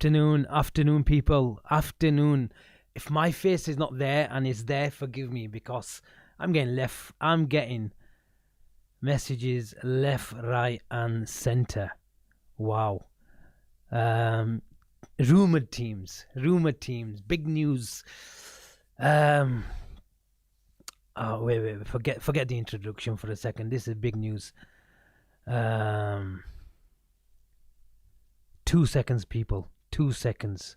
Afternoon, people. Afternoon. If my face is not there and it's there, forgive me, because I'm getting messages left, right, and center. Wow. Rumored teams. Big news. Oh, wait. Forget the introduction for a second. This is big news. 2 seconds, people. 2 seconds.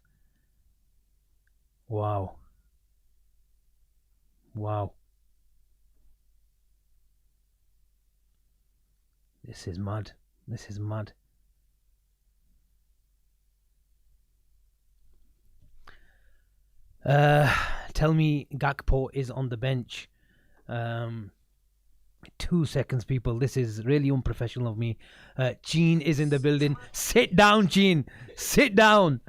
Wow. This is mad. Tell me Gakpo is on the bench. 2 seconds, people. This is really unprofessional of me. Gene is in the building. Sit down, Gene. Sit down.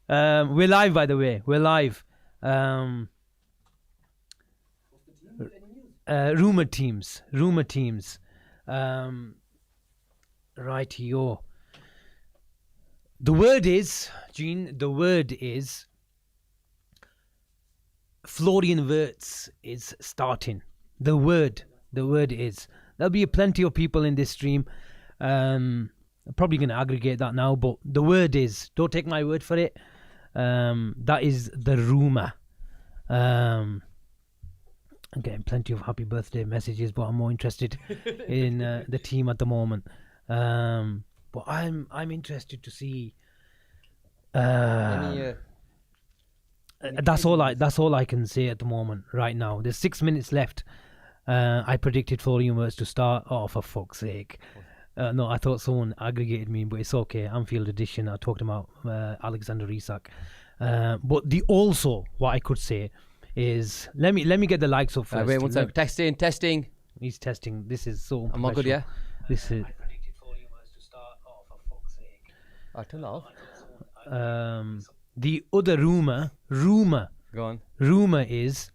We're live, by the way. We're live. Rumor teams. Rightio. The word is, Gene, Florian Wirtz is starting. The word is. There'll be plenty of people in this stream. I'm probably going to aggregate that now, but the word is, don't take my word for it. That is the rumor. I'm getting plenty of happy birthday messages, but I'm more interested in the team at the moment. But I'm interested to see. That's all I can say at the moment right now. There's 6 minutes left. I predicted Florian Wirtz to start. Oh, for fuck's sake. No, I thought someone aggregated me, but it's okay. Anfield edition. I talked about Alexander Isak. But what I could say is, let me get the likes up first. Wait one second. Testing. He's testing. This is so Am I good, yeah? This is. I predicted Florian Wirtz to start. Oh, for fuck's sake. I turn off. The other rumor. Go on. Rumor is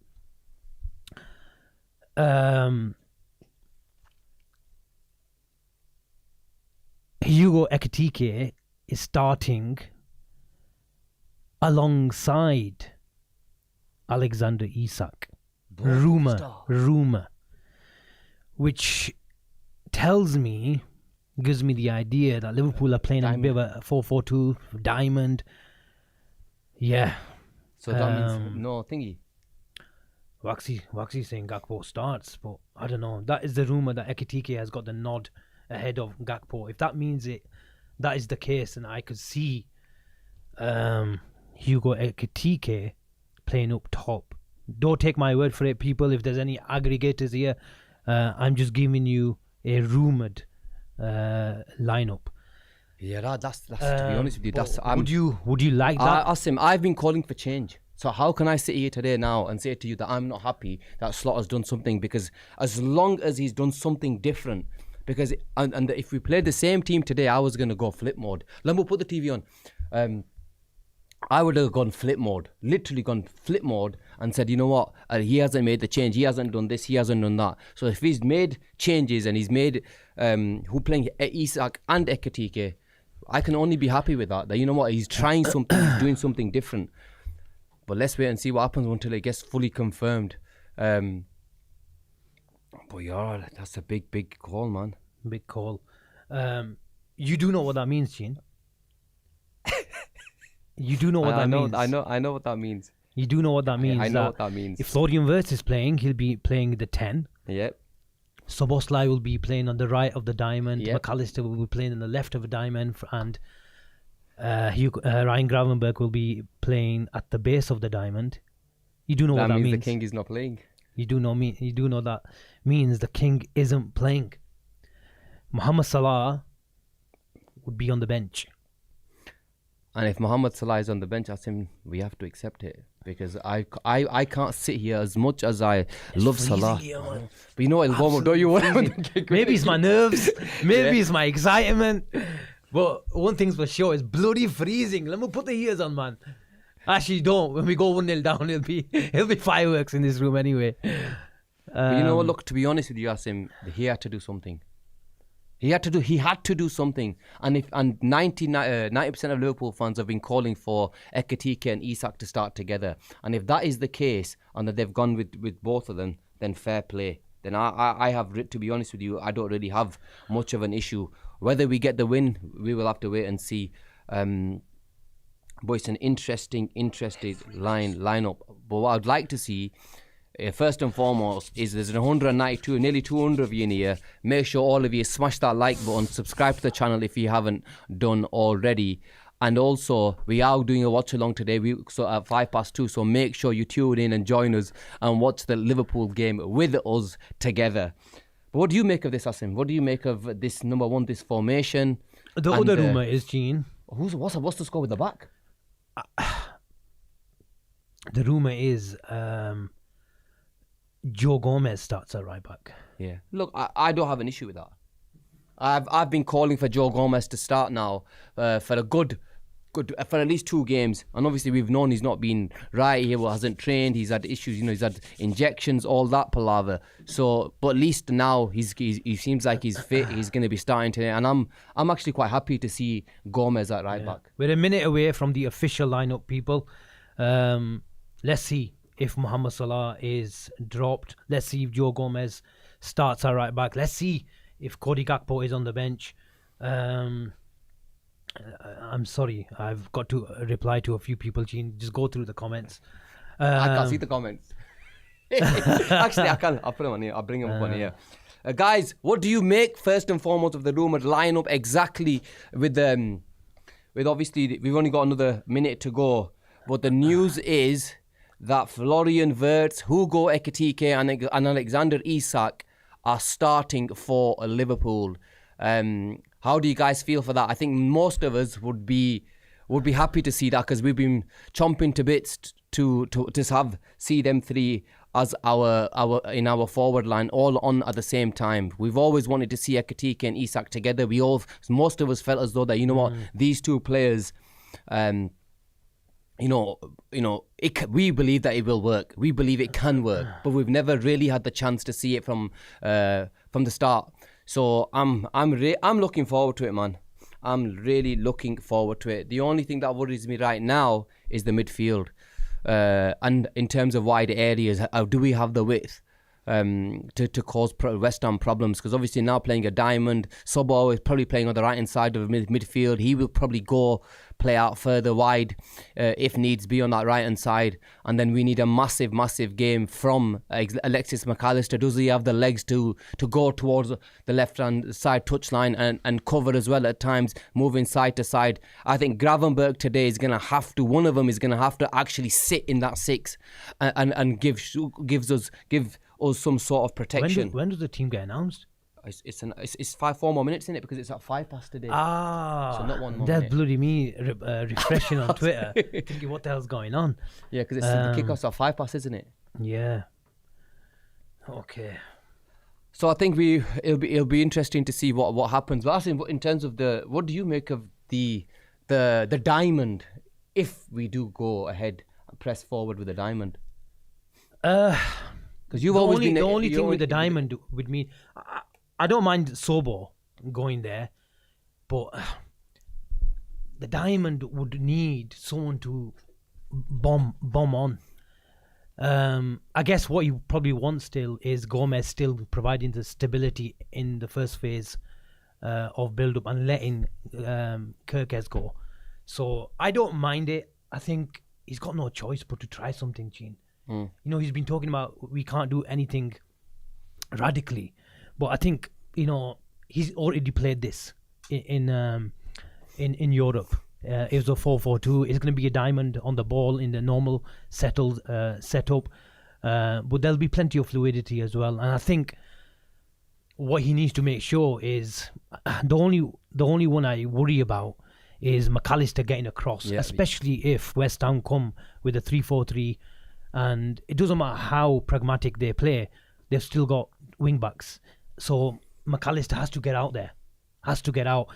Hugo Ekitike is starting alongside Alexander Isak. Rumor, which gives me the idea that Liverpool are playing a bit of a 4-4-2 diamond. Yeah. So that means no thingy. Waxy saying Gakpo starts, but I don't know. That is the rumor that Ekitike has got the nod ahead of Gakpo. If that means that is the case, and I could see Hugo Ekitike playing up top. Don't take my word for it, people. If there's any aggregators here, I'm just giving you a rumored lineup. Yeah, that's to be honest with you, that's. Would you like that? Asim, I've been calling for change. So how can I sit here today now and say to you that I'm not happy that Slotter's done something? Because as long as he's done something different, because and if we played the same team today, I was gonna go flip mode. Let me put the TV on. I would have gone flip mode, literally gone flip mode, and said, you know what, he hasn't made the change, he hasn't done this, he hasn't done that. So if he's made changes and he's made who playing Isak and Ekitike, I can only be happy with that. That you know what, he's trying something, he's doing something different. But let's wait and see what happens until it gets fully confirmed. But yeah, that's a big call, man. Big call. You do know what that means, Gene. You do know what that means. I know what that means. You do know what that means. I know what that means. If Florian Wirtz is playing, he'll be playing the 10. Yep. Soboslai will be playing on the right of the diamond. Yep. McAllister will be playing on the left of the diamond. And Ryan Gravenberch will be playing at the base of the diamond. You do know what that means. That means the king is not playing. You do know that means the king isn't playing. Mohamed Salah would be on the bench. And if Mohamed Salah is on the bench, Asim, we have to accept it. Because I can't sit here as much as I love Salah. Here, but you know what, warm up, don't you want? Maybe it's my nerves. Maybe it's my excitement. But one thing's for sure, it's bloody freezing. Let me put the ears on, man. Actually, don't. When we go 1-0 down, it'll be fireworks in this room anyway. But you know what, look, to be honest with you, Asim, he had to do something. He had to do something. And 90% of Liverpool fans have been calling for Ekitike and Isak to start together. And if that is the case, and that they've gone with both of them, then fair play. Then I have, to be honest with you, I don't really have much of an issue. Whether we get the win, we will have to wait and see. But it's an interesting lineup. But what I'd like to see, first and foremost, is there's 192, nearly 200 of you in here. Make sure all of you smash that like button, subscribe to the channel if you haven't done already. And also, we are doing a watch along today, so at 2:05. So make sure you tune in and join us and watch the Liverpool game with us together. But what do you make of this, Asim? What do you make of this, number one, this formation? The other rumour is, Gene. What's the score with the back? The rumour is Joe Gomez starts at right back. Yeah. Look, I don't have an issue with that. I've been calling for Joe Gomez to start now for a good for at least 2 games, and obviously we've known he's not been right. He hasn't trained. He's had issues. He's had injections, all that palaver. So, but at least now he seems like he's fit. He's going to be starting today, and I'm actually quite happy to see Gomez at right back. We're a minute away from the official lineup, people. Let's see if Mohamed Salah is dropped. Let's see if Joe Gomez starts at right back. Let's see if Cody Gakpo is on the bench. I'm sorry, I've got to reply to a few people, Gene. Just go through the comments. I can't see the comments. Actually, I can. I'll put them on here. I'll bring them up on here. Guys, what do you make, first and foremost, of the rumoured lineup exactly with obviously, we've only got another minute to go. But the news is that Florian Wirtz, Hugo Ekitike and Alexander Isak are starting for Liverpool. How do you guys feel for that? I think most of us would be happy to see that, because we've been chomping to bits to see them three as our in our forward line all on at the same time. We've always wanted to see Ekitike and Isak together. Most of us felt as though that, you know what, these two players, we believe that it will work. We believe it can work, but we've never really had the chance to see it from the start. So I'm looking forward to it, man. I'm really looking forward to it. The only thing that worries me right now is the midfield, and in terms of wide areas, do we have the width to cause West Ham problems? Because obviously now playing a diamond, Sobo is probably playing on the right hand side of midfield. He will probably play out further wide if needs be on that right hand side, and then we need a massive game from Alexis McAllister. Does he have the legs to go towards the left hand side touchline and cover as well at times, moving side to side? I think Gravenberch today is going to have to, one of them is going to have to actually sit in that 6 and give us some sort of protection. When does the team get announced? It's 4 more minutes in it, because it's at 2:05 today. So not 1 more That's minute. bloody me refreshing on Twitter, thinking what the hell's going on. Yeah, because the kickoff's at 2:05, isn't it? Yeah. Okay. So I think it'll be interesting to see what happens. But in terms of what do you make of the diamond, if we do go ahead and press forward with the diamond? Because you've always been the only thing with the diamond with me, I don't mind Sobo going there, but the diamond would need someone to bomb on. I guess what you probably want still is Gomez still providing the stability in the first phase of build-up and letting Kirkes go. So I don't mind it. I think he's got no choice but to try something, Gene. You know, he's been talking about we can't do anything radically, but I think, you know, he's already played this in Europe. It was a 4-4-2. It's going to be a diamond on the ball in the normal settled setup, but there'll be plenty of fluidity as well. And I think what he needs to make sure is the only one I worry about is McAllister getting across, especially if West Ham come with a 3-4-3. And it doesn't matter how pragmatic they play, they've still got wing backs. So McAllister has to get out there, has to get out.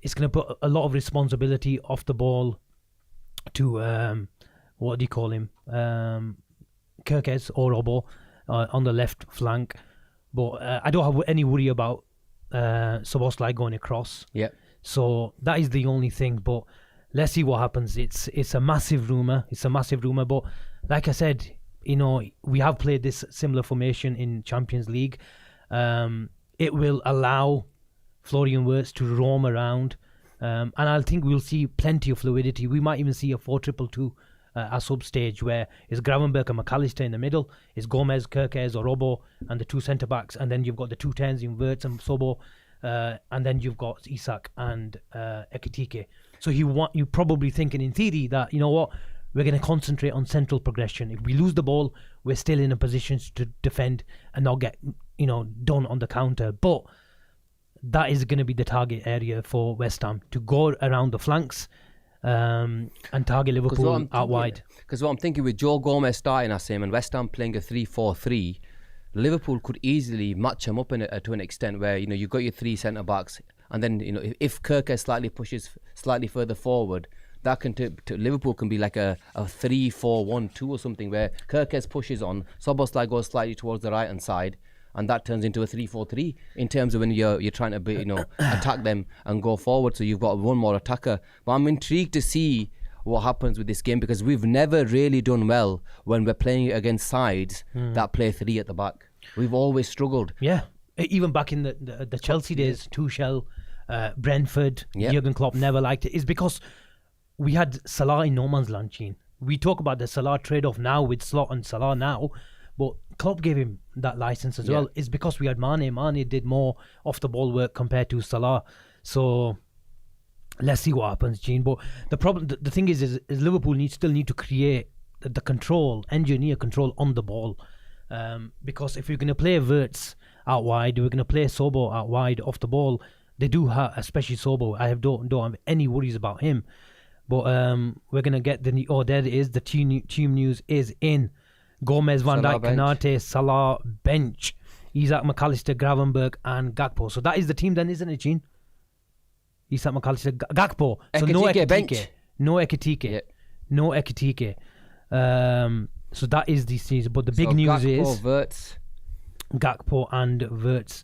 It's going to put a lot of responsibility off the ball to, what do you call him? Kirkes or Robo on the left flank. But I don't have any worry about Soboslai going across. Yeah. So that is the only thing. But let's see what happens. It's a massive rumor. But like I said, we have played this similar formation in Champions League. It will allow Florian Wirtz to roam around, and I think we'll see plenty of fluidity. We might even see a 4-2-2 at sub stage, where it's Gravenberch and McAllister in the middle, it's Gomez, Kerkez or Robbo and the two centre backs, and then you've got the two tens in Wirtz and Sobo, and then you've got Isak and Ekitike. So you're probably thinking in theory that, you know what, we're going to concentrate on central progression. If we lose the ball, we're still in a position to defend and not get done on the counter. But that is going to be the target area for West Ham, to go around the flanks and target Liverpool out wide. Because what I'm thinking, with Joe Gomez starting Asim and West Ham playing a 3-4-3, Liverpool could easily match them up to an extent where you've got your three centre backs, and then if Kirk slightly pushes slightly further forward, that can to Liverpool can be like a 3-4-1-2 or something, where Kirkes pushes on, Soboslai goes slightly towards the right hand side, and that turns into a 3-4-3 in terms of when you're trying to attack them and go forward. So you've got one more attacker. But I'm intrigued to see what happens with this game, because we've never really done well when we're playing against sides that play three at the back. We've always struggled. Yeah, even back in the Chelsea days, Tuchel, Brentford, Jurgen Klopp never liked it. It's because we had Salah in no man's land, Gene. We talk about the Salah trade-off now with Slot and Salah now, but Klopp gave him that license as well. It's because we had Mane. Mane did more off-the-ball work compared to Salah. So let's see what happens, Gene. But the problem, the thing is Liverpool still need to create the control, engineer control on the ball. Because if you're going to play Wirtz out wide, we're going to play Sobo out wide off the ball. They do have, especially Sobo. I don't have any worries about him. But we're going to get there it is. The team news is in. Gomez, Van Dijk, Konate, Salah, bench. Isak, McAllister, Gravenberch and Gakpo. So that is the team then, isn't it, Gene? Isak, McAllister, Gakpo. So no Ekitike. Bench. No Ekitike. Yeah. No Ekitike. So that is the season. But the big news Gakpo, is Wirtz. Gakpo and Wirtz.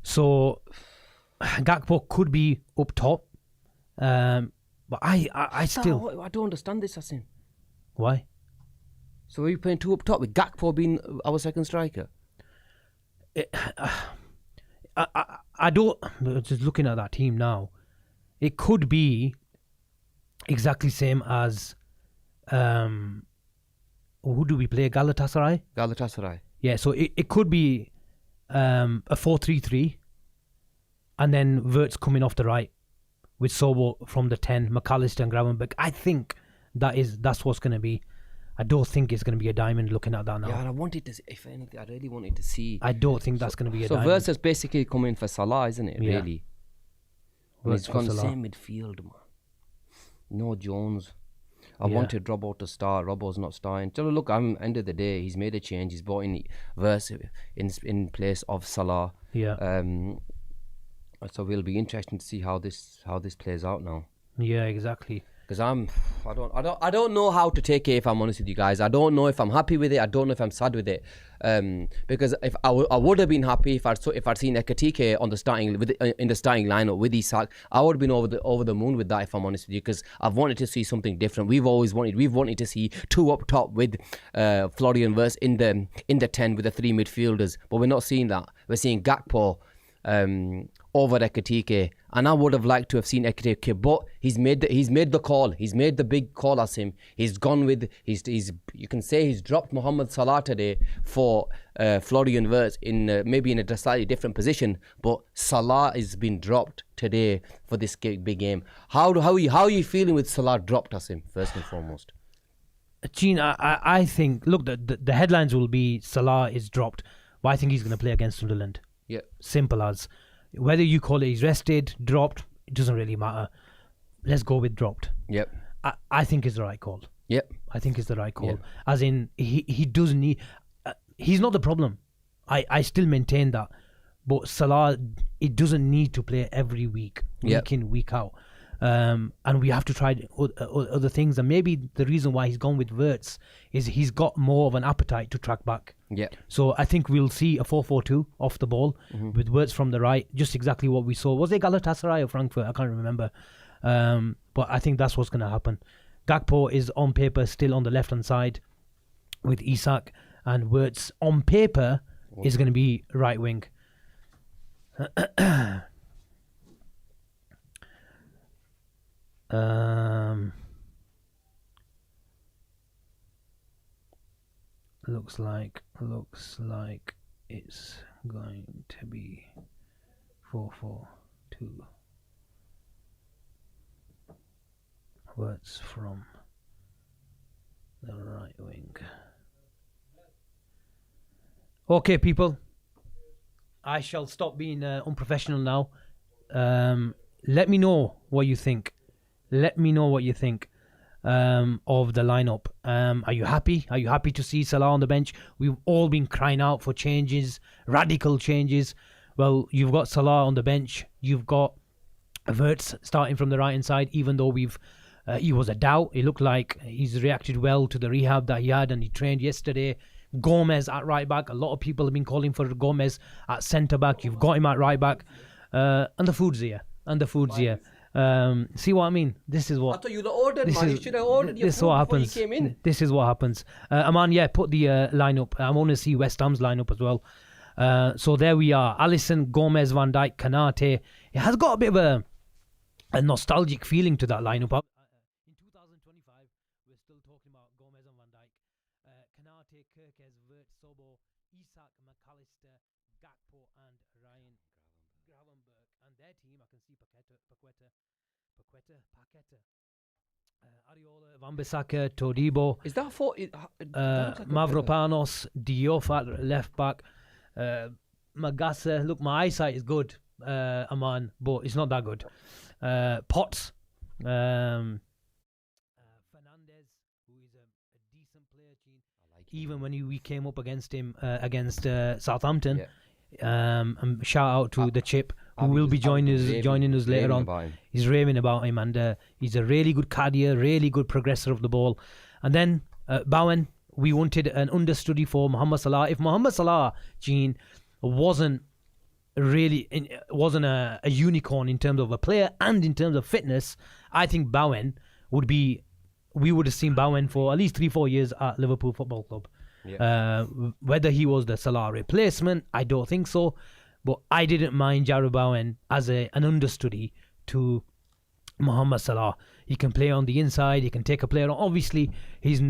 So Gakpo could be up top. But I still... I don't understand this, Asim. Why? So are you playing two up top with Gakpo being our second striker? I don't... Just looking at that team now, it could be exactly same as... who do we play? Galatasaray? Yeah, so it could be a 4-3-3 and then Wirtz coming off the right with Sobo from the 10, McAllister and Gravenberch. I think that's what's going to be. I don't think it's going to be a diamond looking at that now. Yeah, and I wanted to, if anything, I really wanted to see. I don't think that's going to be a diamond. So Wirtz is basically coming for Salah, isn't it, really? Wirtz he's got the Salah. same midfield, man. No Jones. I wanted Robbo to start. Robbo's not starting. So look, end of the day, he's made a change. He's brought in Wirtz in place of Salah. Yeah. So it'll be interesting to see how this plays out now. Yeah, exactly. Because I don't know how to take it, if I'm honest with you guys. I don't know if I'm happy with it. I don't know if I'm sad with it. Because if I would have been happy if I'd seen Ekitike on the starting in the starting lineup with Isak. I would have been over the moon with that, if I'm honest with you, because I've wanted to see something different. We've wanted to see two up top with Florian Wirtz in the 10 with the three midfielders, but we're not seeing that. We're seeing Gakpo over Ekitike, and I would have liked to have seen Ekitike, but he's made the call. He's made the big call as him. He's gone with you can say he's dropped Mohamed Salah today for Florian Wirtz maybe in a slightly different position, but Salah has been dropped today for this big game. How are you feeling with Salah dropped, Asim, first and foremost? Gene, I think, look, the headlines will be Salah is dropped, but I think he's going to play against Sunderland. Yeah. Simple as. Whether you call it he's rested, dropped, it doesn't really matter. Let's go with dropped. Yep. I think it's the right call. Yep. I think it's the right call. Yep. As in, he doesn't need... he's not the problem. I still maintain that. But Salah, it doesn't need to play every week in, week out. And we have to try other things. And maybe the reason why he's gone with Wirtz is he's got more of an appetite to track back. Yeah. So I think we'll see a 4-4-2 off the ball with Wirtz from the right, just exactly what we saw. Was it Galatasaray or Frankfurt? I can't remember. But I think that's what's going to happen. Gakpo is on paper still on the left-hand side with Isak, and Wirtz on paper is going to be right wing. Looks like it's going to be 4-4-2. Words from the right wing. Okay, people. I shall stop being unprofessional now. Let me know what you think. Let me know what you think of the lineup. Are you happy? Are you happy to see Salah on the bench? We've all been crying out for changes, radical changes. Well, you've got Salah on the bench. You've got Wirtz starting from the right-hand side, even though he was a doubt. It looked like he's reacted well to the rehab that he had, and he trained yesterday. Gomez at right back. A lot of people have been calling for Gomez at centre back. You've got him at right back. And the food's here. See what I mean? This is what. I thought you'd ordered, man. You should have ordered your food before you came in. This is what happens. Aman, put the lineup. I want to see West Ham's lineup as well. So there we are. Alisson, Gomez, Van Dijk, Kanate. It has got a bit of a nostalgic feeling to that lineup. In 2025, we're still talking about Gomez and Van Dijk. Kanate, Kirkes, Wirtz, Sobo, Isak, McAllister, Gakpo and Ryan Gravenberch. And their team, I can see Paqueta, Areola, Wan-Bissaka, Todibo. Is that for Mavropanos, Diouf at left back, Magassa. Look, my eyesight is good, Aman, but it's not that good. Potts, Fernandez, who is a decent player. Even when we came up against him against Southampton, and shout out to the Chip, who will be joining us later on. He's raving about him, and he's a really good cardier, really good progressor of the ball. And then Bowen, we wanted an understudy for Mohamed Salah. If Mohamed Salah, Gene, wasn't a unicorn in terms of a player and in terms of fitness, I think Bowen we would have seen Bowen for at least 3-4 years at Liverpool Football Club. Whether he was the Salah replacement, I don't think so. But I didn't mind Jarrod Bowen as an understudy to Mohamed Salah. He can play on the inside. He can take a player on. Obviously, he's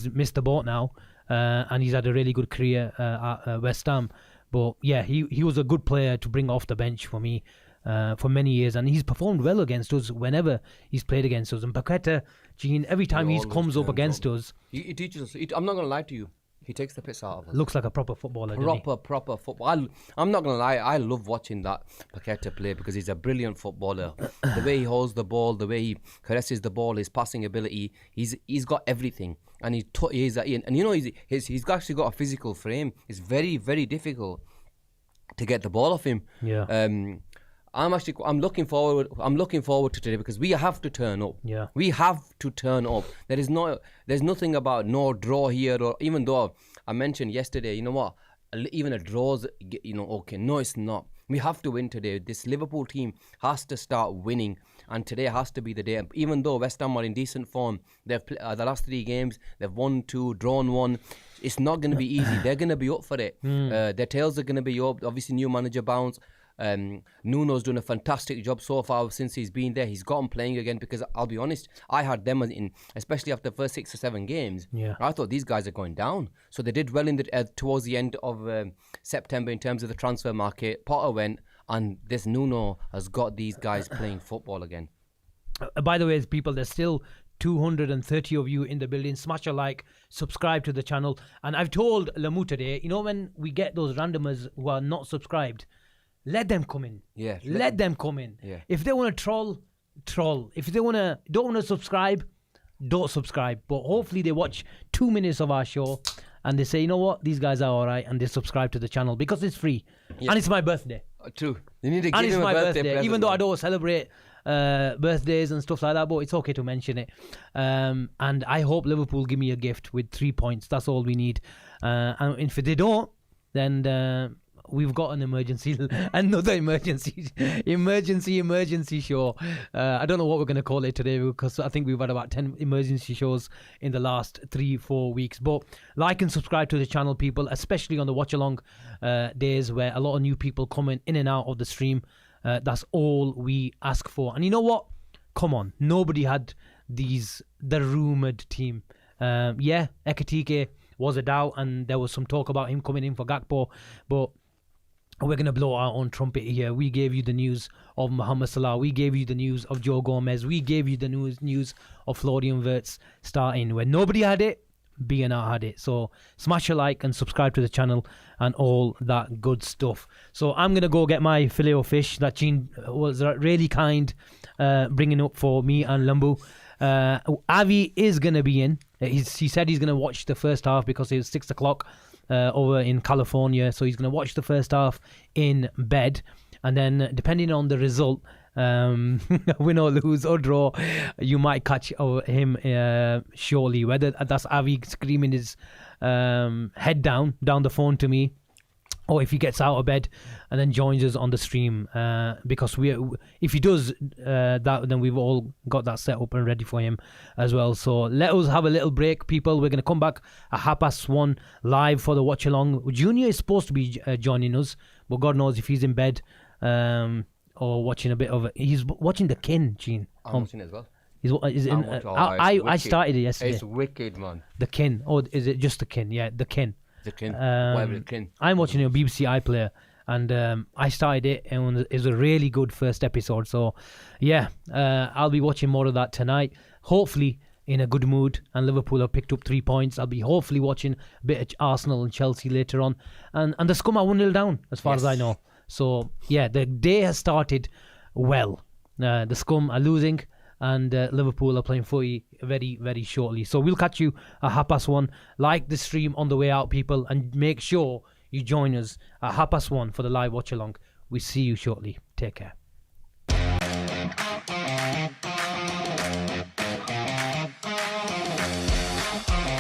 missed the boat now, and he's had a really good career at West Ham. But yeah, he was a good player to bring off the bench for me for many years, and he's performed well against us whenever he's played against us. And Paqueta, Gene, every time he comes up against us, he teaches us. I'm not going to lie to you. He takes the piss out of us. Looks like a proper footballer. Proper football. I'm not going to lie. I love watching that Paqueta play because he's a brilliant footballer. The way he holds the ball, the way he caresses the ball, his passing ability, he's got everything. And he's actually got a physical frame. It's very, very difficult to get the ball off him. Yeah. I'm looking forward to today because we have to turn up. Yeah. We have to turn up. There's nothing about no draw here, or even though I mentioned yesterday, you know what? Even a draw's, okay. No, it's not. We have to win today. This Liverpool team has to start winning, and today has to be the day. Even though West Ham are in decent form, they've the last 3 games, they've won 2, drawn 1. It's not going to be easy. They're going to be up for it. Their tails are going to be up. Obviously, new manager bounce. Nuno's done a fantastic job so far since he's been there. He's got them playing again because I'll be honest, I had them especially after the first 6 or 7 games. Yeah. I thought these guys are going down. So they did well towards the end of September in terms of the transfer market. Potter went, and this Nuno has got these guys playing football again. By the way, people, there's still 230 of you in the building. Smash a like, subscribe to the channel. And I've told Lamu today, when we get those randomers who are not subscribed, let them come in. Yeah. Let them come in. Yeah. If they want to troll. If they don't want to subscribe, don't subscribe. But hopefully they watch 2 minutes of our show and they say, you know what, these guys are all right, and they subscribe to the channel because it's free. Yeah. And it's my birthday. True. You need to give and it's him my a birthday present. Even though I don't celebrate birthdays and stuff like that, but it's okay to mention it. And I hope Liverpool give me a gift with 3 points. That's all we need. And if they don't, then we've got an emergency, another emergency show. I don't know what we're going to call it today, because I think we've had about 10 emergency shows in the last 3-4 weeks. But like and subscribe to the channel, people, especially on the watch along days where a lot of new people coming in and out of the stream. That's all we ask for. And you know what? Come on, nobody had the rumoured team. Ekitike was a doubt, and there was some talk about him coming in for Gakpo, but we're going to blow our own trumpet here. We gave you the news of Mohamed Salah. We gave you the news of Joe Gomez. We gave you the news of Florian Wirtz starting. When nobody had it, BNR had it. So smash a like and subscribe to the channel and all that good stuff. So I'm going to go get my filet of fish that Jean was really kind bringing up for me and Lambu. Avi is going to be in. He said he's going to watch the first half because it was 6 o'clock. Over in California, so he's going to watch the first half in bed, and then depending on the result, win or lose or draw, you might catch him shortly, whether that's Avi screaming his head down the phone to me, or if he gets out of bed and then joins us on the stream, because if he does that, then we've all got that set up and ready for him as well. So let us have a little break, people. We're going to come back at 1:30 live for the watch along. Junior is supposed to be joining us, but God knows if he's in bed or watching a bit of it. He's watching The Kin, Gene. I'm watching it as well. I started it yesterday. It's wicked, man. The Kin. Oh, is it just The Kin? Yeah, The Kin. The Kin. Whatever The Kin. I'm watching it on BBC iPlayer, and I started it, and it was a really good first episode. So, yeah, I'll be watching more of that tonight. Hopefully, in a good mood, and Liverpool have picked up 3 points. I'll be hopefully watching a bit of Arsenal and Chelsea later on, and the Scum are 1-0 down as far as I know. So, yeah, the day has started well. The Scum are losing, and Liverpool are playing footy very, very shortly. So we'll catch you at 1:30. Like the stream on the way out, people, and make sure you join us at 1:30 for the live watch along. We see you shortly. Take care.